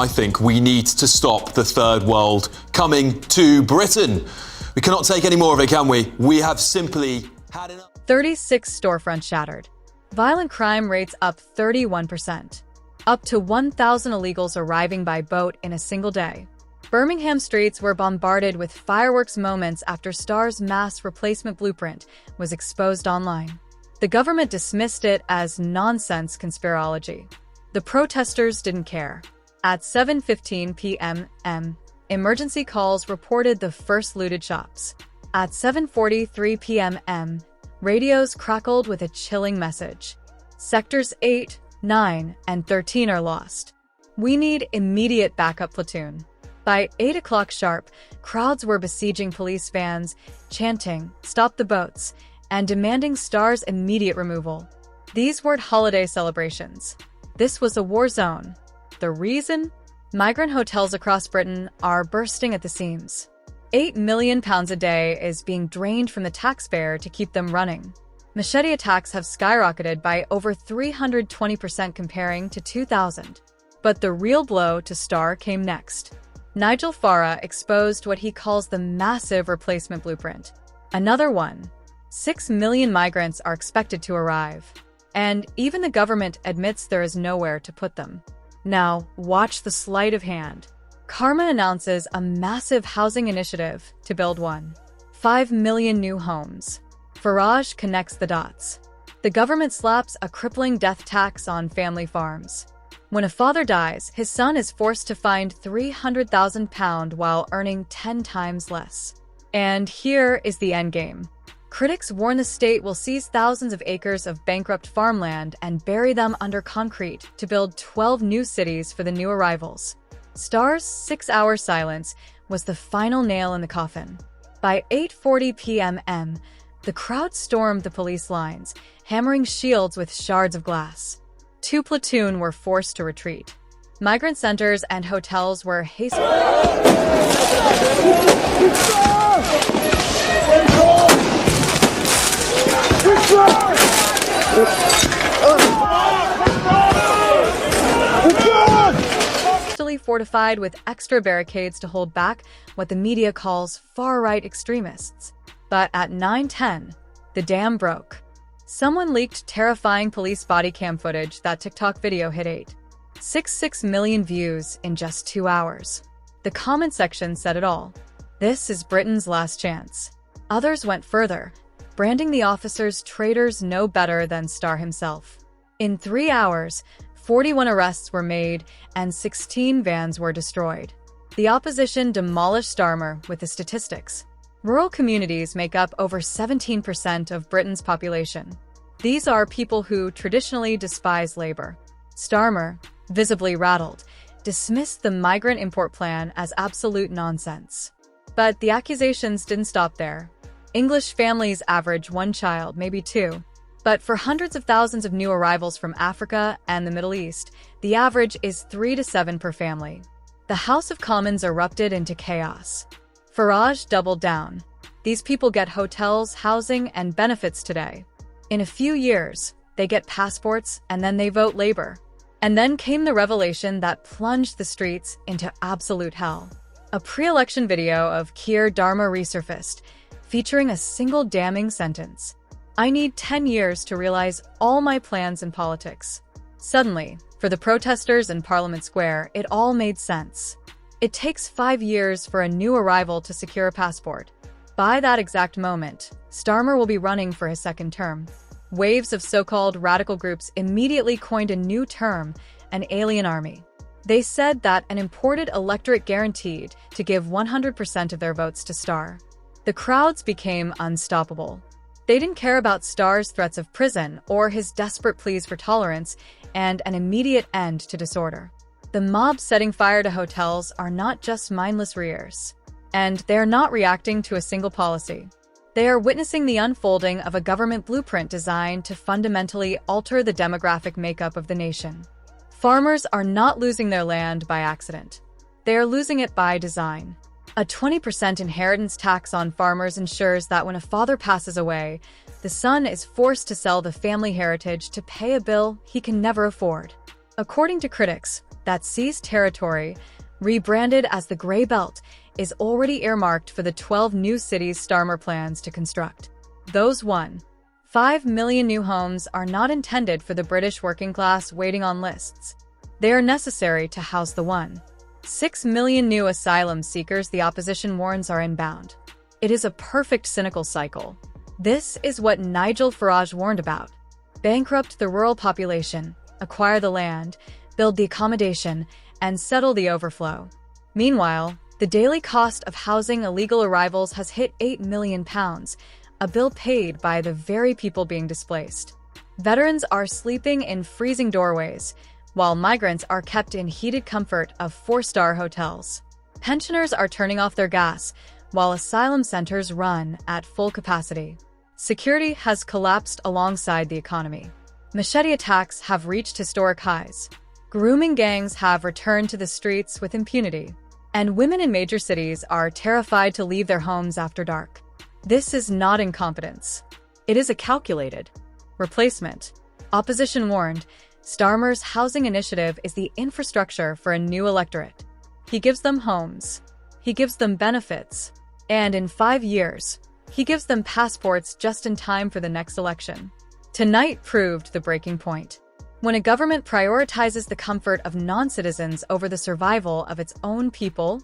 I think we need to stop the third world coming to Britain. We cannot take any more of it, can we? We have simply had enough. 36 storefronts shattered. Violent crime rates up 31%. Up to 1,000 illegals arriving by boat in a single day. Birmingham streets were bombarded with fireworks moments after Starr's mass replacement blueprint was exposed online. The government dismissed it as nonsense conspirology. The protesters didn't care. At 7:15 p.m., emergency calls reported the first looted shops. At 7:43 p.m., radios crackled with a chilling message. Sectors 8, 9, and 13 are lost. We need immediate backup platoon. By 8 o'clock sharp, crowds were besieging police vans, chanting, "Stop the boats," and demanding Starr's immediate removal. These weren't holiday celebrations. This was a war zone. The reason? Migrant hotels across Britain are bursting at the seams. £8 million a day is being drained from the taxpayer to keep them running. Machete attacks have skyrocketed by over 320% comparing to 2000. But the real blow to Starr came next. Nigel Farage exposed what he calls the massive replacement blueprint. Another one. 6 million migrants are expected to arrive. And even the government admits there is nowhere to put them. Now, watch the sleight of hand. Karma announces a massive housing initiative to build 5 million new homes. Farage connects the dots. The government slaps a crippling death tax on family farms. When a father dies, his son is forced to find £300,000 while earning 10 times less. And here is the endgame. Critics warn the state will seize thousands of acres of bankrupt farmland and bury them under concrete to build 12 new cities for the new arrivals. Starr's 6-hour silence was the final nail in the coffin. By 8:40 p.m., the crowd stormed the police lines, hammering shields with shards of glass. 2 platoon were forced to retreat. Migrant centers and hotels were hastily fortified with extra barricades to hold back what the media calls far-right extremists. But at 9:10, the dam broke. Someone leaked terrifying police body cam footage. That TikTok video hit 8.66 million views in just 2 hours. The comment section said it all. This is Britain's last chance. Others went further, branding the officers traitors no better than Starr himself. In 3 hours, 41 arrests were made and 16 vans were destroyed. The opposition demolished Starmer with the statistics. Rural communities make up over 17% of Britain's population. These are people who traditionally despise labor. Starmer, visibly rattled, dismissed the migrant import plan as absolute nonsense. But the accusations didn't stop there. English families average 1 child, maybe 2. But for hundreds of thousands of new arrivals from Africa and the Middle East, the average is 3 to 7 per family. The House of Commons erupted into chaos. Farage doubled down. These people get hotels, housing, and benefits today. In a few years, they get passports and then they vote Labour. And then came the revelation that plunged the streets into absolute hell. A pre-election video of Keir Starmer resurfaced, featuring a single damning sentence. "I need 10 years to realize all my plans in politics." Suddenly, for the protesters in Parliament Square, it all made sense. It takes 5 years for a new arrival to secure a passport. By that exact moment, Starmer will be running for his second term. Waves of so-called radical groups immediately coined a new term, an alien army. They said that an imported electorate guaranteed to give 100% of their votes to Starr. The crowds became unstoppable. They didn't care about Starr's threats of prison or his desperate pleas for tolerance and an immediate end to disorder. The mob setting fire to hotels are not just mindless rioters. And they are not reacting to a single policy. They are witnessing the unfolding of a government blueprint designed to fundamentally alter the demographic makeup of the nation. Farmers are not losing their land by accident. They are losing it by design. A 20% inheritance tax on farmers ensures that when a father passes away, the son is forced to sell the family heritage to pay a bill he can never afford. According to critics, that seized territory, rebranded as the Grey Belt, is already earmarked for the 12 new cities Starmer plans to construct. Those 1.5 million new homes are not intended for the British working class waiting on lists. They are necessary to house the 1.6 million new asylum seekers the opposition warns are inbound. It is a perfect cynical cycle. This is what Nigel Farage warned about. Bankrupt the rural population, acquire the land, build the accommodation, and settle the overflow. Meanwhile, the daily cost of housing illegal arrivals has hit £8 million, a bill paid by the very people being displaced. Veterans are sleeping in freezing doorways, while migrants are kept in heated comfort of 4-star hotels. Pensioners are turning off their gas, while asylum centers run at full capacity. Security has collapsed alongside the economy. Machete attacks have reached historic highs. Grooming gangs have returned to the streets with impunity. And women in major cities are terrified to leave their homes after dark. This is not incompetence. It is a calculated replacement. Opposition warned, Starmer's housing initiative is the infrastructure for a new electorate. He gives them homes. He gives them benefits. And in 5 years, he gives them passports just in time for the next election. Tonight proved the breaking point. When a government prioritizes the comfort of non-citizens over the survival of its own people,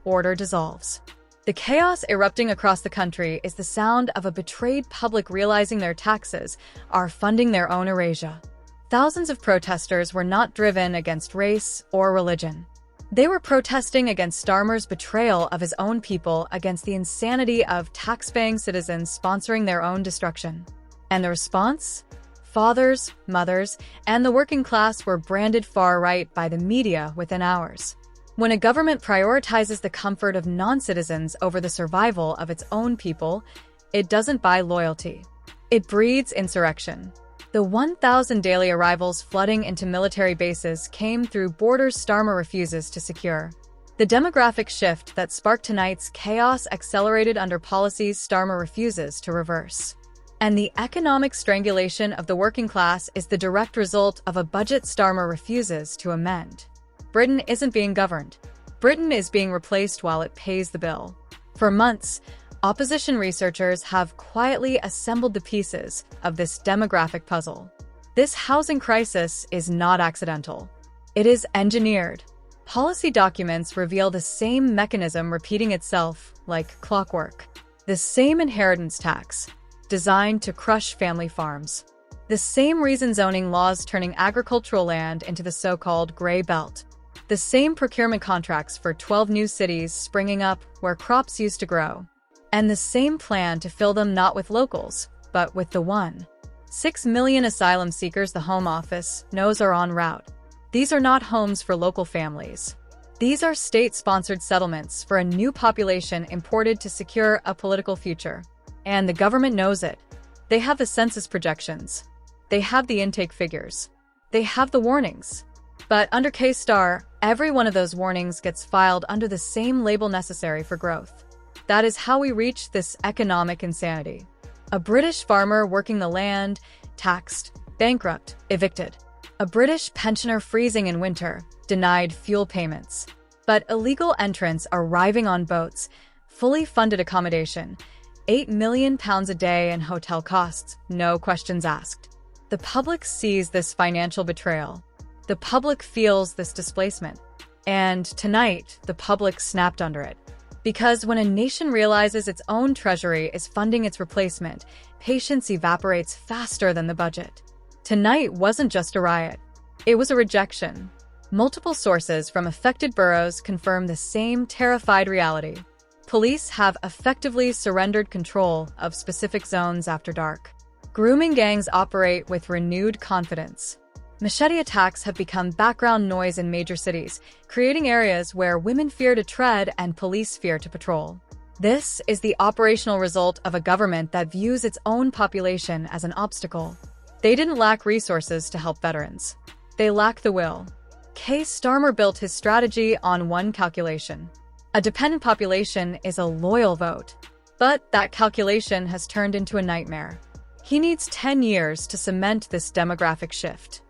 order dissolves. The chaos erupting across the country is the sound of a betrayed public realizing their taxes are funding their own erasure. Thousands of protesters were not driven against race or religion. They were protesting against Starmer's betrayal of his own people, against the insanity of tax-paying citizens sponsoring their own destruction. And the response? Fathers, mothers, and the working class were branded far-right by the media within hours. When a government prioritizes the comfort of non-citizens over the survival of its own people, it doesn't buy loyalty. It breeds insurrection. The 1,000 daily arrivals flooding into military bases came through borders Starmer refuses to secure. The demographic shift that sparked tonight's chaos accelerated under policies Starmer refuses to reverse. And the economic strangulation of the working class is the direct result of a budget Starmer refuses to amend. Britain isn't being governed. Britain is being replaced while it pays the bill. For months, opposition researchers have quietly assembled the pieces of this demographic puzzle. This housing crisis is not accidental. It is engineered. Policy documents reveal the same mechanism repeating itself like clockwork. The same inheritance tax, designed to crush family farms. The same reason zoning laws turning agricultural land into the so-called Grey Belt. The same procurement contracts for 12 new cities springing up where crops used to grow. And the same plan to fill them not with locals, but with the 1.6 million asylum seekers the Home Office knows are en route. These are not homes for local families. These are state-sponsored settlements for a new population imported to secure a political future. And the government knows it. They have the census projections. They have the intake figures. They have the warnings. But under K-Star, every one of those warnings gets filed under the same label necessary for growth. That is how we reach this economic insanity. A British farmer working the land, taxed, bankrupt, evicted. A British pensioner freezing in winter, denied fuel payments. But illegal entrants arriving on boats, fully funded accommodation, £8 million a day in hotel costs, no questions asked. The public sees this financial betrayal. The public feels this displacement. And tonight, the public snapped under it. Because when a nation realizes its own treasury is funding its replacement, patience evaporates faster than the budget. Tonight wasn't just a riot. It was a rejection. Multiple sources from affected boroughs confirm the same terrified reality. Police have effectively surrendered control of specific zones after dark. Grooming gangs operate with renewed confidence. Machete attacks have become background noise in major cities, creating areas where women fear to tread and police fear to patrol. This is the operational result of a government that views its own population as an obstacle. They didn't lack resources to help veterans. They lack the will. Starmer built his strategy on one calculation. A dependent population is a loyal vote. But that calculation has turned into a nightmare. He needs 10 years to cement this demographic shift.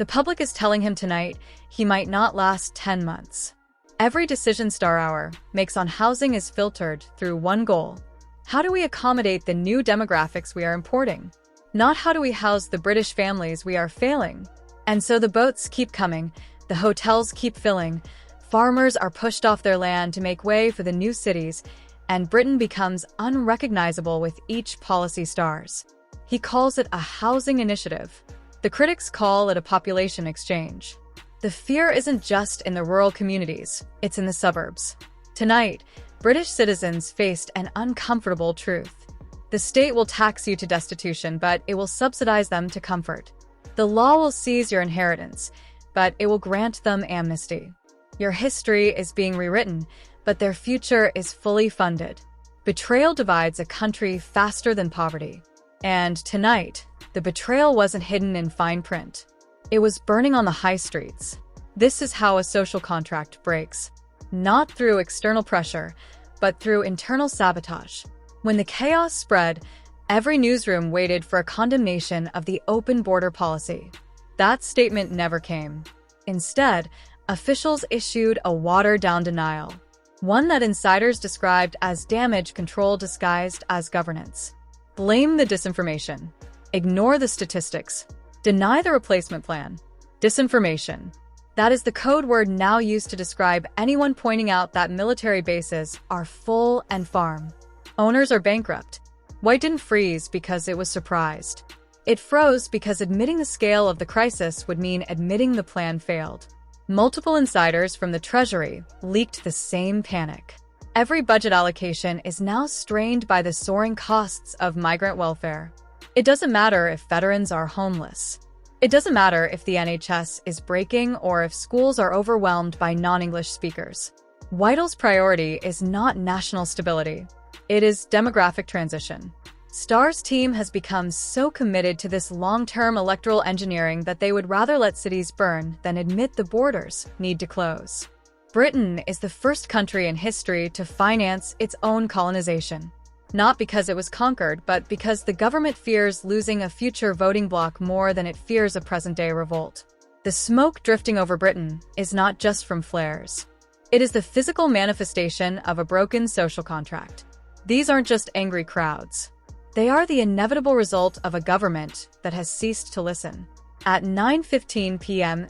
The public is telling him tonight he might not last 10 months. Every decision Star Hour makes on housing is filtered through one goal. How do we accommodate the new demographics we are importing? Not how do we house the British families we are failing? And so the boats keep coming, the hotels keep filling, farmers are pushed off their land to make way for the new cities, and Britain becomes unrecognizable with each policy stars. He calls it a housing initiative. The critics call it a population exchange. The fear isn't just in the rural communities, it's in the suburbs. Tonight, British citizens faced an uncomfortable truth. The state will tax you to destitution, but it will subsidize them to comfort. The law will seize your inheritance, but it will grant them amnesty. Your history is being rewritten, but their future is fully funded. Betrayal divides a country faster than poverty. And tonight, the betrayal wasn't hidden in fine print. It was burning on the high streets. This is how a social contract breaks. Not through external pressure, but through internal sabotage. When the chaos spread, every newsroom waited for a condemnation of the open border policy. That statement never came. Instead, officials issued a watered-down denial, one that insiders described as damage control disguised as governance. Blame the disinformation. Ignore the statistics. Deny the replacement plan. Disinformation. That is the code word now used to describe anyone pointing out that military bases are full and farm. Owners are bankrupt. White didn't freeze because it was surprised. It froze because admitting the scale of the crisis would mean admitting the plan failed. Multiple insiders from the Treasury leaked the same panic. Every budget allocation is now strained by the soaring costs of migrant welfare. It doesn't matter if veterans are homeless. It doesn't matter if the NHS is breaking or if schools are overwhelmed by non-English speakers. Whitehall's priority is not national stability. It is demographic transition. Starr's team has become so committed to this long-term electoral engineering that they would rather let cities burn than admit the borders need to close. Britain is the first country in history to finance its own colonization. Not because it was conquered, but because the government fears losing a future voting bloc more than it fears a present-day revolt. The smoke drifting over Britain is not just from flares. It is the physical manifestation of a broken social contract. These aren't just angry crowds. They are the inevitable result of a government that has ceased to listen. At 9:15 p.m.,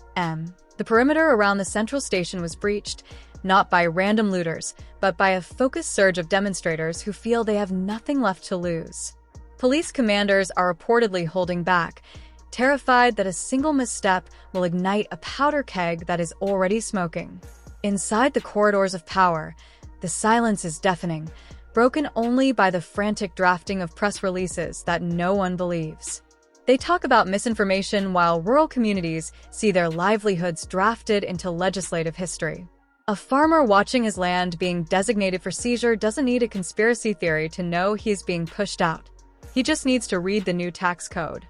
the perimeter around the central station was breached, not by random looters, but by a focused surge of demonstrators who feel they have nothing left to lose. Police commanders are reportedly holding back, terrified that a single misstep will ignite a powder keg that is already smoking. Inside the corridors of power, the silence is deafening, broken only by the frantic drafting of press releases that no one believes. They talk about misinformation while rural communities see their livelihoods drafted into legislative history. A farmer watching his land being designated for seizure doesn't need a conspiracy theory to know he's being pushed out. He just needs to read the new tax code.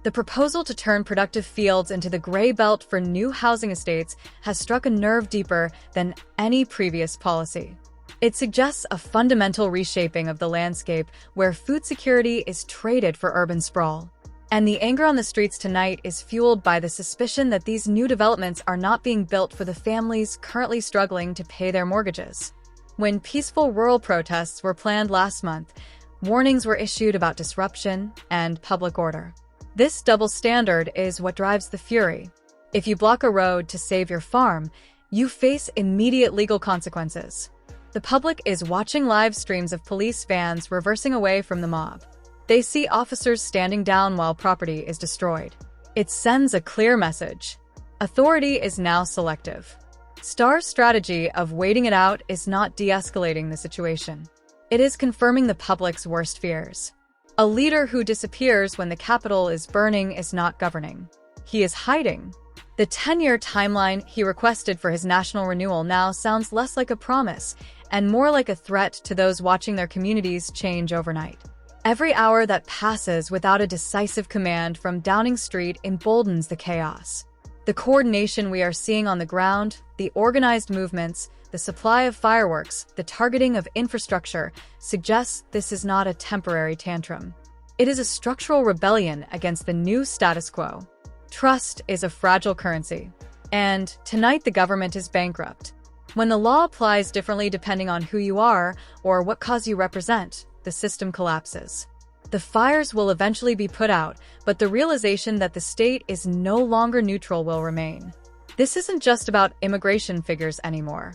The proposal to turn productive fields into the gray belt for new housing estates has struck a nerve deeper than any previous policy. It suggests a fundamental reshaping of the landscape where food security is traded for urban sprawl. And the anger on the streets tonight is fueled by the suspicion that these new developments are not being built for the families currently struggling to pay their mortgages. When peaceful rural protests were planned last month, warnings were issued about disruption and public order. This double standard is what drives the fury. If you block a road to save your farm, you face immediate legal consequences. The public is watching live streams of police vans reversing away from the mob. They see officers standing down while property is destroyed. It sends a clear message. Authority is now selective. Starr's strategy of waiting it out is not de-escalating the situation. It is confirming the public's worst fears. A leader who disappears when the capital is burning is not governing. He is hiding. The 10-year timeline he requested for his national renewal now sounds less like a promise and more like a threat to those watching their communities change overnight. Every hour that passes without a decisive command from Downing Street emboldens the chaos. The coordination we are seeing on the ground, the organized movements, the supply of fireworks, the targeting of infrastructure suggests this is not a temporary tantrum. It is a structural rebellion against the new status quo. Trust is a fragile currency. And tonight the government is bankrupt. When the law applies differently depending on who you are or what cause you represent, the system collapses. The fires will eventually be put out, but the realization that the state is no longer neutral will remain. This isn't just about immigration figures anymore.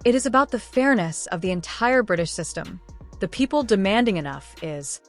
It is about the fairness of the entire British system. The people demanding enough is